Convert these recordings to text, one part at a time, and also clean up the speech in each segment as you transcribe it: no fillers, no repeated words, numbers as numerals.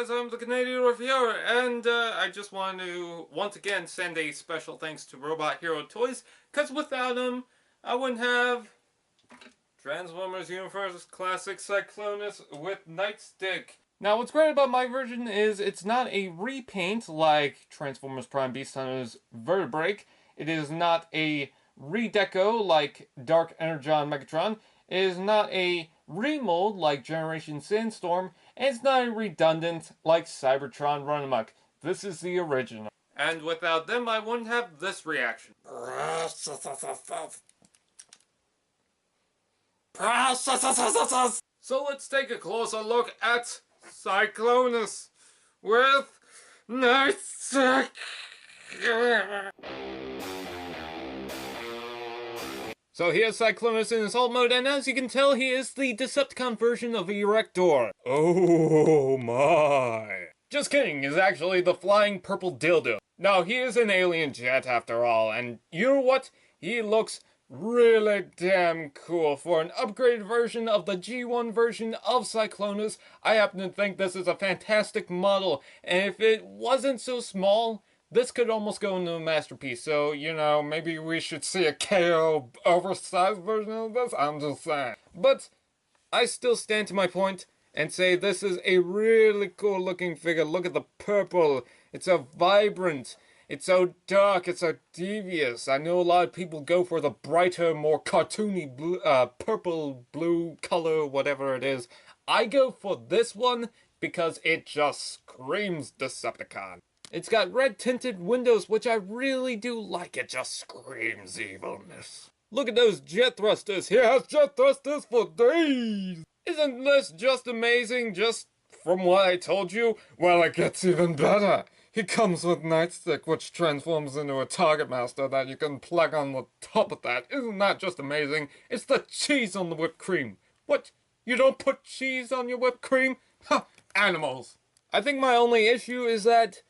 guys, I'm the Canadian Reviewer, and I just want to once again send a special thanks to Robot Hero Toys, because without them, I wouldn't have Transformers Universe Classic Cyclonus with NIGHTSTICK. Now, what's great about my version is it's not a repaint like Transformers Prime Beast Hunters Vertebrake. It is not a redeco like Dark Energon Megatron. It is not a remold like Generation Sandstorm, and it's not a redundant like Cybertron Run Amok. This is the original. And without them, I wouldn't have this reaction. So let's take a closer look at Cyclonus with NIGHTSTICK. So here's Cyclonus in his alt mode, and as you can tell, he is the Decepticon version of Erector. Oh my. Just kidding, he's actually the flying purple dildo. Now, he is an alien jet after all, and you know what? He looks really damn cool. For an upgraded version of the G1 version of Cyclonus, I happen to think this is a fantastic model, and if it wasn't so small, this could almost go into a masterpiece, so, you know, maybe we should see a KO oversized version of this, I'm just saying. But I still stand to my point and say this is a really cool looking figure. Look at the purple, it's so vibrant, it's so dark, it's so devious. I know a lot of people go for the brighter, more cartoony blue, purple, blue color, whatever it is. I go for this one because it just screams Decepticon. It's got red tinted windows, which I really do like. It just screams evilness. Look at those jet thrusters. He has jet thrusters for days. Isn't this just amazing? Just from what I told you? Well, it gets even better. He comes with NIGHTSTICK, which transforms into a target master that you can plug on the top of that. Isn't that just amazing? It's the cheese on the whipped cream. What? You don't put cheese on your whipped cream? Ha! Animals. I think my only issue is that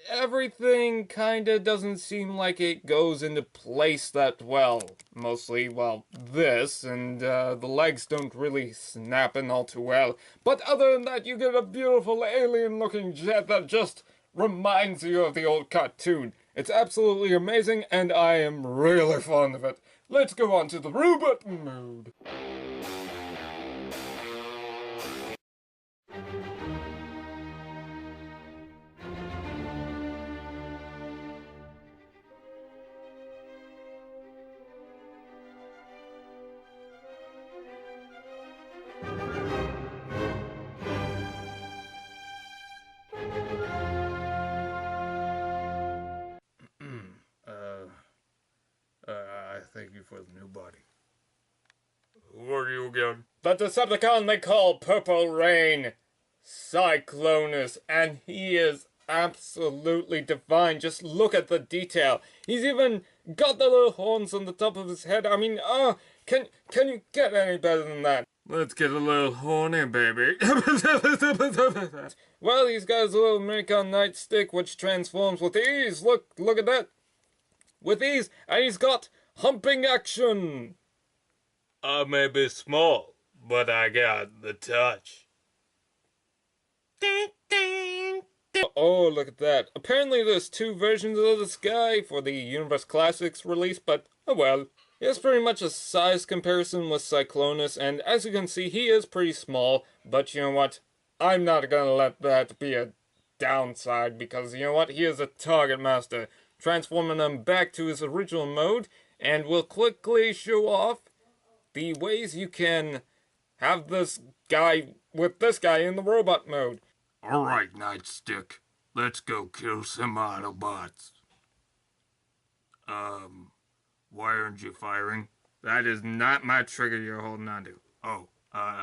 everything kinda doesn't seem like it goes into place that well. Mostly, well, this, and the legs don't really snap in all too well. But other than that, you get a beautiful alien-looking jet that just reminds you of the old cartoon. It's absolutely amazing, and I am really fond of it. Let's go on to the robot mode. Thank you for the new body. Who are you again? The Decepticon they call Purple Rain, Cyclonus, and he is absolutely divine. Just look at the detail. He's even got the little horns on the top of his head. I mean, can you get any better than that? Let's get a little horny, baby. Well, he's got his little Unicron NIGHTSTICK, which transforms with ease. Look at that. With ease, and he's got humping action! I may be small, but I got the touch. Ding, ding, ding. Oh, look at that. Apparently there's two versions of this guy for the Universe Classics release, but oh well. It's pretty much a size comparison with Cyclonus, and as you can see, he is pretty small, but you know what? I'm not gonna let that be a downside, because you know what? He is a target master, transforming him back to his original mode. And we'll quickly show off the ways you can have this guy with this guy in the robot mode. Alright, NIGHTSTICK. Let's go kill some Autobots. Why aren't you firing? That is not my trigger you're holding on to. Oh,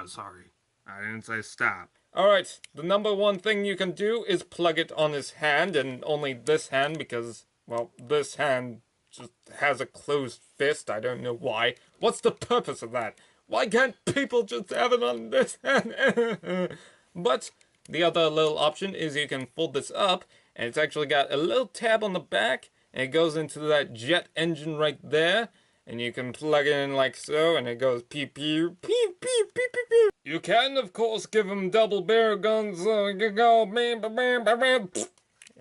sorry. I didn't say stop. Alright, the number one thing you can do is plug it on his hand, and only this hand because, well, this hand just has a closed fist. I don't know why. What's the purpose of that? Why can't people just have it on this hand? But the other little option is you can fold this up, and it's actually got a little tab on the back, and it goes into that jet engine right there. and you can plug it in like so, and it goes pew pew pew pew pew pew pew. You can, of course, give him double barrel guns, so you can go bam bam bam bam bam.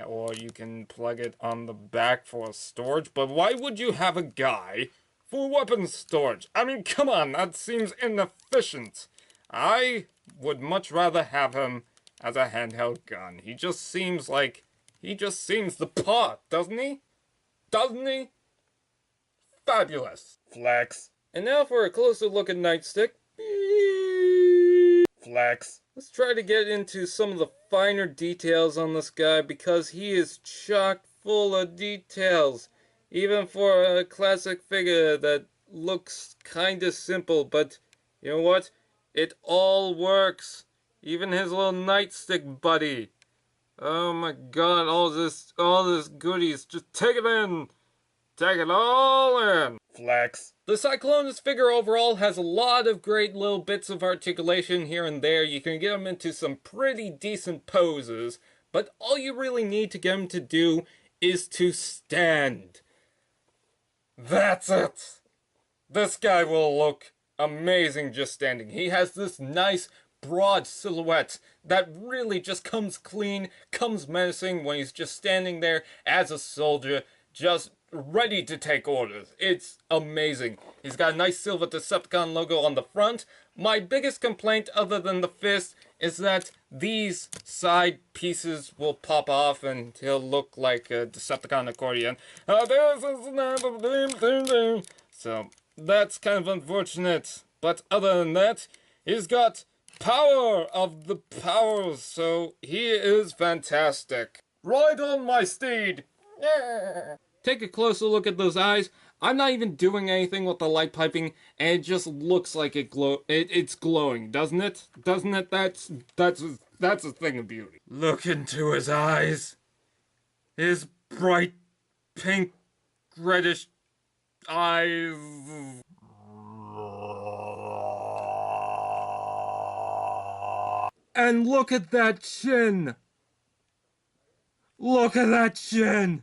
Or you can plug it on the back for storage, but why would you have a guy for weapons storage? I mean, come on, that seems inefficient. I would much rather have him as a handheld gun. He just seems the part, doesn't he? Doesn't he? Fabulous. Flex. And now for a closer look at NIGHTSTICK. Flex. Let's try to get into some of the finer details on this guy because he is chock full of details. Even for a classic figure that looks kinda simple, but you know what? It all works. Even his little NIGHTSTICK buddy. Oh my god, all this goodies. Just take it in. Take it all in. Flex. The Cyclonus figure overall has a lot of great little bits of articulation here and there. You can get him into some pretty decent poses, but all you really need to get him to do is to stand. That's it. This guy will look amazing just standing. He has this nice broad silhouette that really just comes clean, comes menacing when he's just standing there as a soldier, just ready to take orders. It's amazing. He's got a nice silver Decepticon logo on the front. My biggest complaint, other than the fist, is that these side pieces will pop off and he'll look like a Decepticon accordion. So that's kind of unfortunate. But other than that, he's got power of the powers, so he is fantastic. Ride on, my steed! Yeah. Take a closer look at those eyes. I'm not even doing anything with the light piping, and it just looks like it's glowing, doesn't it? Doesn't it? That's a thing of beauty. Look into his eyes. His bright pink reddish eyes. And look at that chin! Look at that chin!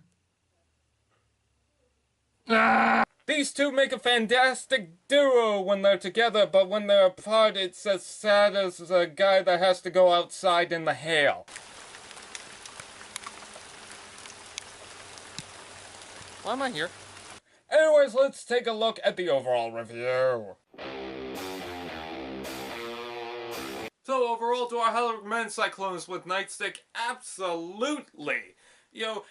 Ah! These two make a fantastic duo when they're together, but when they're apart, it's as sad as a guy that has to go outside in the hail. Why am I here? Anyways, let's take a look at the overall review. So overall, do I highly recommend Cyclonus with NIGHTSTICK? Absolutely! You know,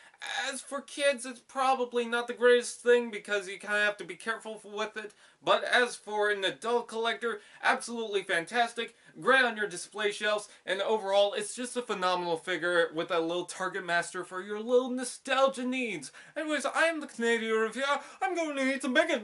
as for kids, it's probably not the greatest thing because you kind of have to be careful with it. But as for an adult collector, absolutely fantastic. Great on your display shelves. And overall, it's just a phenomenal figure with a little target master for your little nostalgia needs. Anyways, I am the Canadia reviewer. I'm going to eat some bacon.